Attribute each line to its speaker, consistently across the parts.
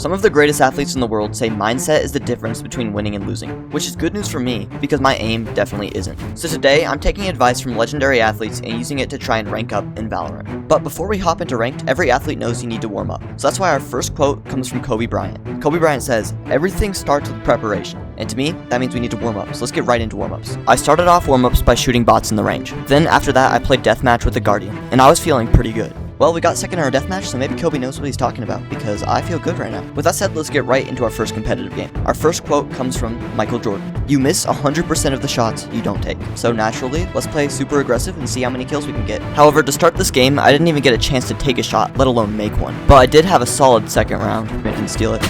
Speaker 1: Some of the greatest athletes in the world say mindset is the difference between winning and losing, which is good news for me because my aim definitely isn't. So today, I'm taking advice from legendary athletes and using it to try and rank up in Valorant. But before we hop into ranked, every athlete knows you need to warm up. So that's why our first quote comes from Kobe Bryant. Kobe Bryant says, "Everything starts with preparation." And to me, that means we need to warm up. So let's get right into warm-ups. I started off warm-ups by shooting bots in the range. Then after that, I played deathmatch with the Guardian, and I was feeling pretty good. Well, we got second in our deathmatch, so maybe Kobe knows what he's talking about, because I feel good right now. With that said, let's get right into our first competitive game. Our first quote comes from Michael Jordan. "You miss 100% of the shots you don't take." So naturally, let's play super aggressive and see how many kills we can get. However, to start this game, I didn't even get a chance to take a shot, let alone make one. But I did have a solid second round. I didn't steal it.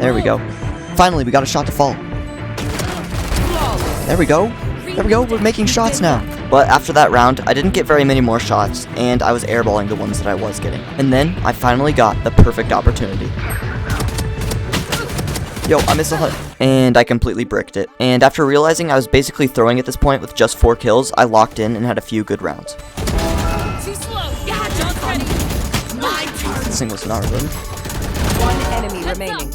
Speaker 1: There we go. Finally, we got a shot to fall. There we go. There we go, we're making shots now. But after that round, I didn't get very many more shots, and I was airballing the ones that I was getting. And then, I finally got the perfect opportunity. Yo, I missed a hut. And I completely bricked it. And after realizing I was basically throwing at this point with just 4 kills, I locked in and had a few good rounds.
Speaker 2: Too slow. Yeah, John's ready. My turn.
Speaker 1: This thing was not reloaded.
Speaker 3: One enemy remaining.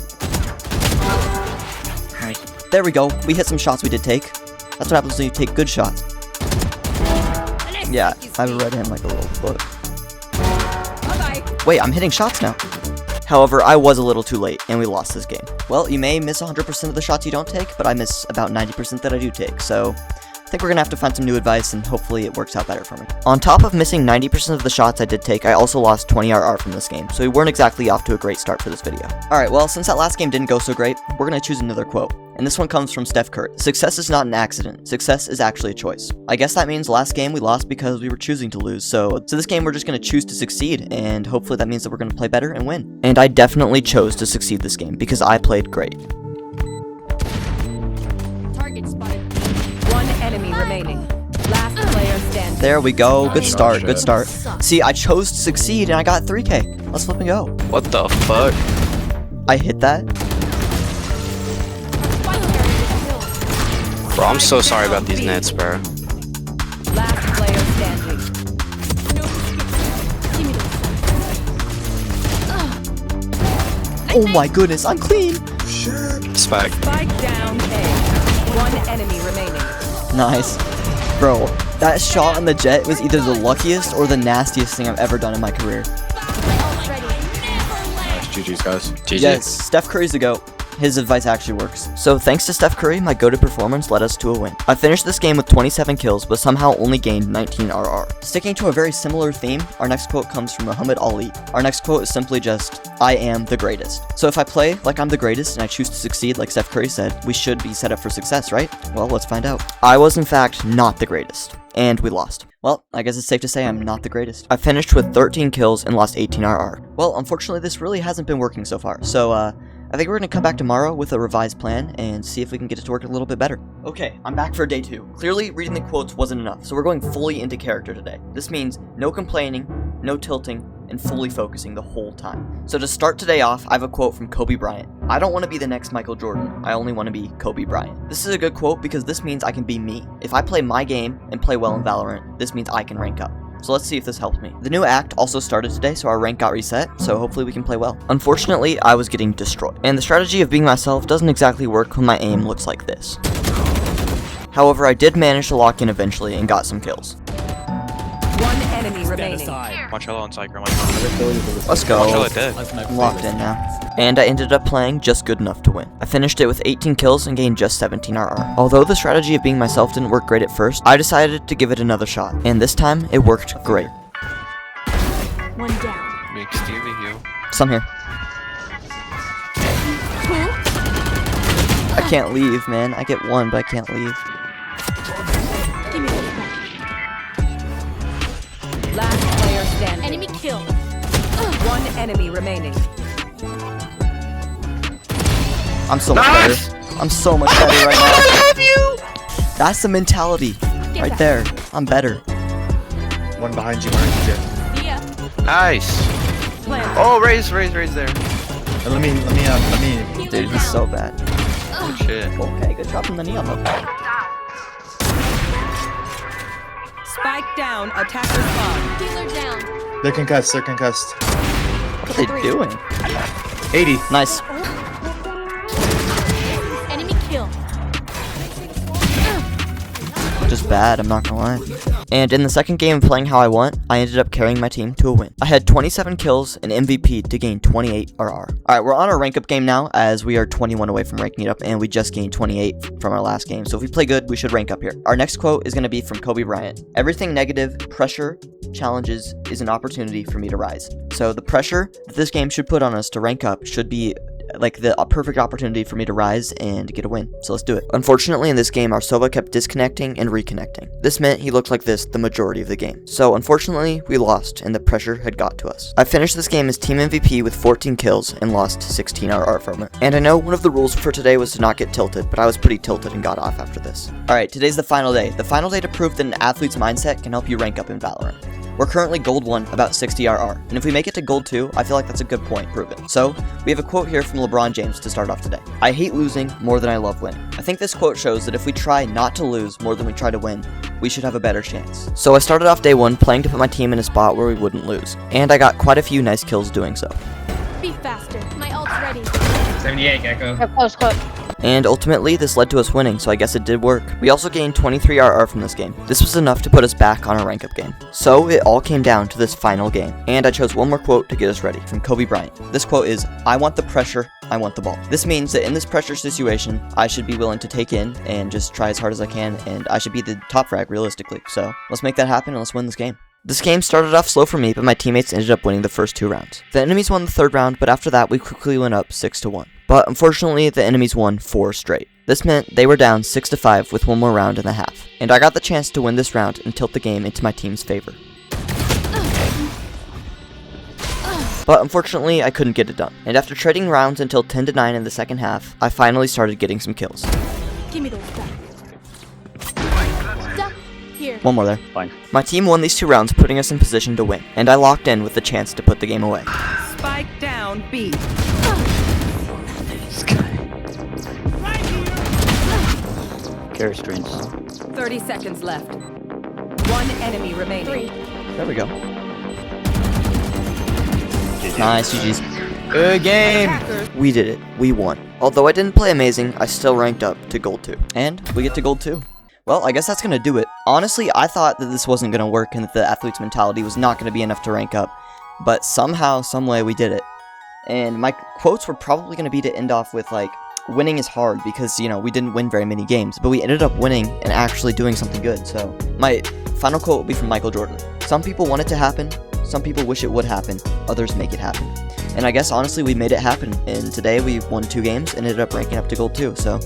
Speaker 1: There we go, we hit some shots we did take. That's what happens when you take good shots. Yeah, I read him like a little book. Wait, I'm hitting shots now. However, I was a little too late, and we lost this game. Well, you may miss 100% of the shots you don't take, but I miss about 90% that I do take, so I think we're gonna have to find some new advice, and hopefully it works out better for me. On top of missing 90% of the shots I did take, I also lost 20 RR from this game, so we weren't exactly off to a great start for this video. Alright, well, since that last game didn't go so great, we're gonna choose another quote. And this one comes from Steph Curry. "Success is not an accident. Success is actually a choice." I guess that means last game we lost because we were choosing to lose. So this game we're just going to choose to succeed, and hopefully that means that we're going to play better and win. And I definitely chose to succeed this game because I played great.
Speaker 2: Target spotted.
Speaker 3: One enemy remaining. Last player standing.
Speaker 1: There we go. Good start. Good start. See, I chose to succeed and I got 3K. Let's flip and go.
Speaker 4: What the fuck?
Speaker 1: I hit that.
Speaker 4: Bro, I'm so sorry about these nets, bro.
Speaker 3: Last player standing.
Speaker 1: Oh my goodness, I'm clean.
Speaker 4: Spike.
Speaker 3: Spike down A. One enemy remaining.
Speaker 1: Nice. Bro, that shot on the jet was either the luckiest or the nastiest thing I've ever done in my career.
Speaker 4: GG's, guys. GG.
Speaker 1: Yes, Steph Curry's the GOAT. His advice actually works. So thanks to Steph Curry, my go-to performance led us to a win. I finished this game with 27 kills, but somehow only gained 19 RR. Sticking to a very similar theme, our next quote comes from Muhammad Ali. Our next quote is simply just, "I am the greatest." So if I play like I'm the greatest and I choose to succeed like Steph Curry said, we should be set up for success, right? Well, let's find out. I was in fact not the greatest. And we lost. Well, I guess it's safe to say I'm not the greatest. I finished with 13 kills and lost 18 RR. Well, unfortunately, this really hasn't been working so far, so I think we're gonna come back tomorrow with a revised plan and see if we can get it to work a little bit better. Okay, I'm back for day 2. Clearly, reading the quotes wasn't enough, so we're going fully into character today. This means no complaining, no tilting, and fully focusing the whole time. So to start today off, I have a quote from Kobe Bryant. "I don't want to be the next Michael Jordan. I only want to be Kobe Bryant." This is a good quote because this means I can be me. If I play my game and play well in Valorant, this means I can rank up. So let's see if this helps me. The new act also started today, so our rank got reset, so hopefully we can play well. Unfortunately, I was getting destroyed, and the strategy of being myself doesn't exactly work when my aim looks like this. However, I did manage to lock in eventually and got some kills.
Speaker 3: One enemy remaining.
Speaker 5: Marcello on Psycho.
Speaker 1: Let's go.
Speaker 5: Marcello dead.
Speaker 1: I'm locked in now. And I ended up playing just good enough to win. I finished it with 18 kills and gained just 17 RR. Although the strategy of being myself didn't work great at first, I decided to give it another shot. And this time, it worked great.
Speaker 2: One down.
Speaker 5: Make Stevie heal.
Speaker 1: Some here. I can't leave, man. I get one, but I can't leave.
Speaker 3: Last player standing.
Speaker 2: Enemy kill.
Speaker 3: One enemy remaining.
Speaker 1: I'm so much better. I'm so much better right now. I love you! That's the mentality. Right there. I'm better.
Speaker 6: One behind you, behind you.
Speaker 2: See ya.
Speaker 5: Nice.
Speaker 3: Plant.
Speaker 5: Oh, raise there.
Speaker 6: Let me.
Speaker 1: Dude, he's so bad.
Speaker 5: Good shit.
Speaker 1: Okay, good job from the neon hook.
Speaker 3: Spike down. Attacker spawn.
Speaker 2: Healer down.
Speaker 6: They're concussed. They're concussed.
Speaker 1: What are they doing?
Speaker 6: 80.
Speaker 1: Nice.
Speaker 2: Enemy kill.
Speaker 1: Just bad, I'm not gonna lie. And in the second game of playing how I want, I ended up carrying my team to a win. I had 27 kills and MVP to gain 28 RR. Alright, we're on our rank up game now, as we are 21 away from ranking it up, and we just gained 28 from our last game. So if we play good, we should rank up here. Our next quote is going to be from Kobe Bryant. Everything negative, pressure, challenges is an opportunity for me to rise. So the pressure that this game should put on us to rank up should be like the perfect opportunity for me to rise and get a win. So let's do it. Unfortunately, in this game, our Sova kept disconnecting and reconnecting. This meant he looked like this the majority of the game. So unfortunately, we lost and the pressure had got to us. I finished this game as team MVP with 14 kills and lost 16 RR from it. And I know one of the rules for today was to not get tilted, but I was pretty tilted and got off after this. Alright, today's the final day. The final day to prove that an athlete's mindset can help you rank up in Valorant. We're currently gold 1, about 60 RR, and if we make it to gold 2, I feel like that's a good point proven. So, we have a quote here from LeBron James to start off today. I hate losing more than I love winning. I think this quote shows that if we try not to lose more than we try to win, we should have a better chance. So I started off day 1 playing to put my team in a spot where we wouldn't lose, and I got quite a few nice kills doing so.
Speaker 2: Be faster. My ult's ready.
Speaker 7: 78, Gecko.
Speaker 8: Close.
Speaker 1: And ultimately, this led to us winning, so I guess it did work. We also gained 23 RR from this game. This was enough to put us back on our rank up game. So it all came down to this final game. And I chose one more quote to get us ready, from Kobe Bryant. This quote is, I want the pressure, I want the ball. This means that in this pressure situation, I should be willing to take in and just try as hard as I can, and I should be the top frag realistically. So let's make that happen and let's win this game. This game started off slow for me, but my teammates ended up winning the first 2 rounds. The enemies won the 3rd round, but after that, we quickly went up 6-1. But unfortunately, the enemies won 4 straight. This meant they were down 6-5 with 1 more round in the half. And I got the chance to win this round and tilt the game into my team's favor. But unfortunately, I couldn't get it done. And after trading rounds until 10-9 in the second half, I finally started getting some kills.
Speaker 2: Give me those back. Duck. Here.
Speaker 1: One more there. Fine. My team won these 2 rounds, putting us in position to win. And I locked in with the chance to put the game away.
Speaker 3: Spike down B.
Speaker 9: Carry screens.
Speaker 3: 30 seconds left. 1 enemy remaining.
Speaker 2: 3.
Speaker 1: There we go. Nice, GG's.
Speaker 6: Good game.
Speaker 1: We did it. We won. Although I didn't play amazing, I still ranked up to gold 2. And we get to gold 2. Well, I guess that's gonna do it. Honestly, I thought that this wasn't gonna work and that the athlete's mentality was not gonna be enough to rank up. But somehow, someway, we did it. And my quotes were probably gonna be to end off with, like, winning is hard because, you know, we didn't win very many games, but we ended up winning and actually doing something good. So my final quote will be from Michael Jordan. Some people want it to happen, some people wish it would happen, others make it happen. And I guess honestly we made it happen, and today we won 2 games and ended up ranking up to gold 2, so